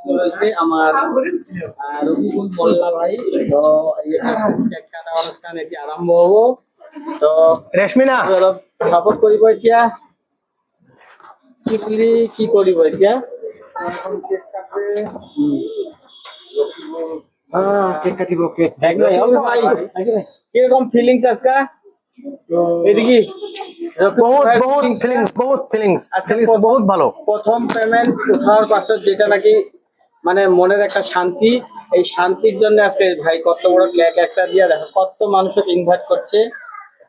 করেছে আমার রফিকুল মোল্লা ভাই। তো কেক কাটা অনুষ্ঠান এটি আরম্ভ হবো। তো রেশমিনা সাপোর্ট করিব এতিয়া কি করিব এতিয়া কেক কাটিব কেক ভাই কিরকম ফিলিংস আজকে এদিকে বহুত ফিলিংস বহুত ভালো। প্রথম পেমেন্ট উঠার পাছত যেটা নাকি মানে মনের একটা শান্তি, এই শান্তির জন্য আজকে ভাই কত বড় কেক একটা দিয়ে দেখো কত মানুষকে ইনভাইট করছে,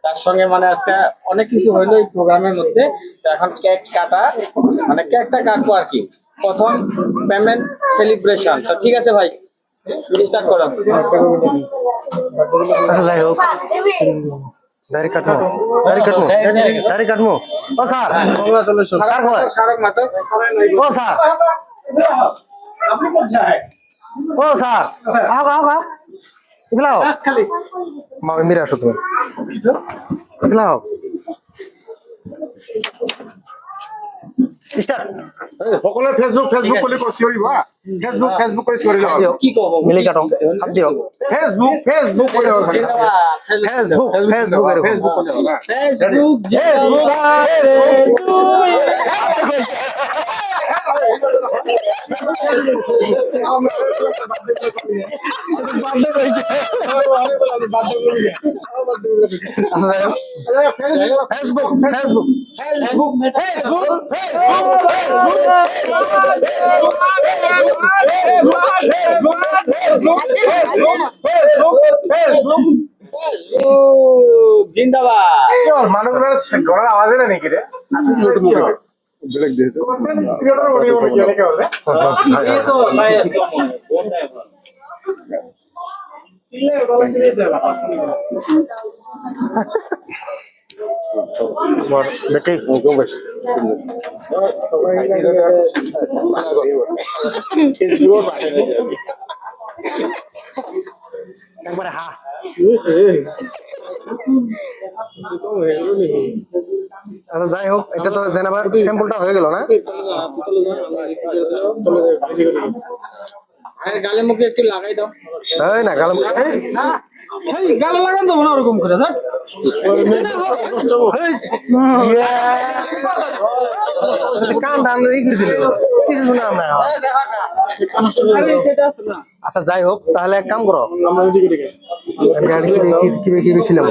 তার সঙ্গে মানে আজকে অনেক কিছু হইলো এই প্রোগ্রামের মধ্যে। তো এখন কেক কাটা মানে কেকটা কাটবো আর কি, প্রথম পেমেন্ট সেলিব্রেশন। তো ঠিক আছে ভাই স্টার্ট করো। আচ্ছা যাই হোক দাড়ি কাটমু ও স্যার কংগ্রাচুলেশন স্যার কয় স্মারক মাতো ও স্যার ও স্যার আও এগুলাও মামি মেরে আসো তুমি এগুলাও স্টার্ট সকলে ফেসবুক করে করছি বা ফেসবুক করে করে দাও কি কব মিলে কাটো হাত দিও ফেসবুক করে দাও ফেসবুক এর ফেসবুক করে দাও ফেসবুক জিন্দাবাদ। মানুষগুলোর গলার আওয়াজ না নাকি রে ব্রেক দিয়ে তো বেটি একবারে হা আচ্ছা যাই হোক এটা তো জানাবার স্যাম্পলটা হয়ে গেল না গালে মুখে একটু লাগাই দাও। এই না গাল গালে লাগান দেবো না ওরকম করে ধর কান ডান ই করে দিল কিছু শুনলাম না আচ্ছা যাই হোক তাহলে এক কাম করো কি খিলাম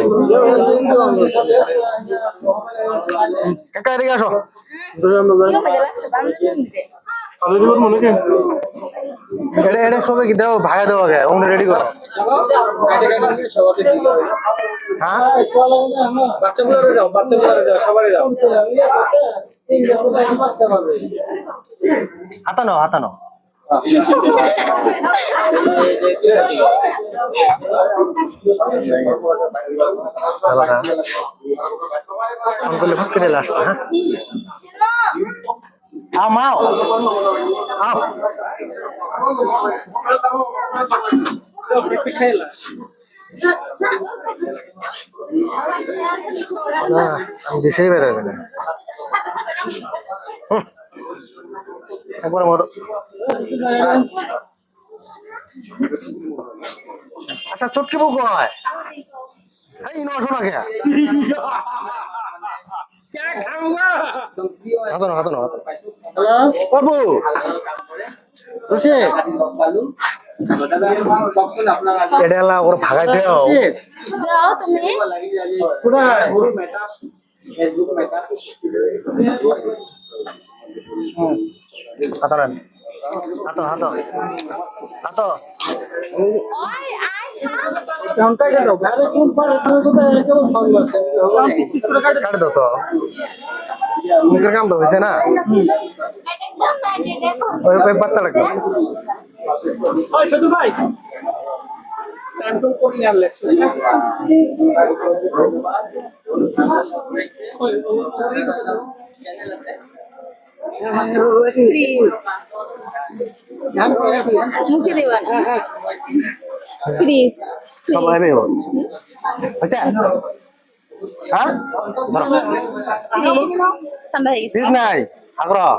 কাকা এদিকে আসো এটা সবাই কি দাও ভাগা দেওয়া আগে ওটা রেডি করো হ্যাঁ বাচ্চাগুলো যাও সবাই যাও। হাতানো ফোন করলে ফোন করে আসবো হ্যাঁ মাও আও আমি দেশেই বেরোবে না একবার মতো আচ্ছা চটকি বুক হয় এই নশো না খেয়া হাতানো বাবু এটা ওরা ভাগাই দেও হাতো কাটে দাও তো মুখের কাম তো হয়েছে না ওই বাচ্চা লাগবে মুখে দেওয়া প্লিজ সবাই আচ্ছা হ্যাঁ ঠান্ডা হয়ে গেছে নাই আগ্রহ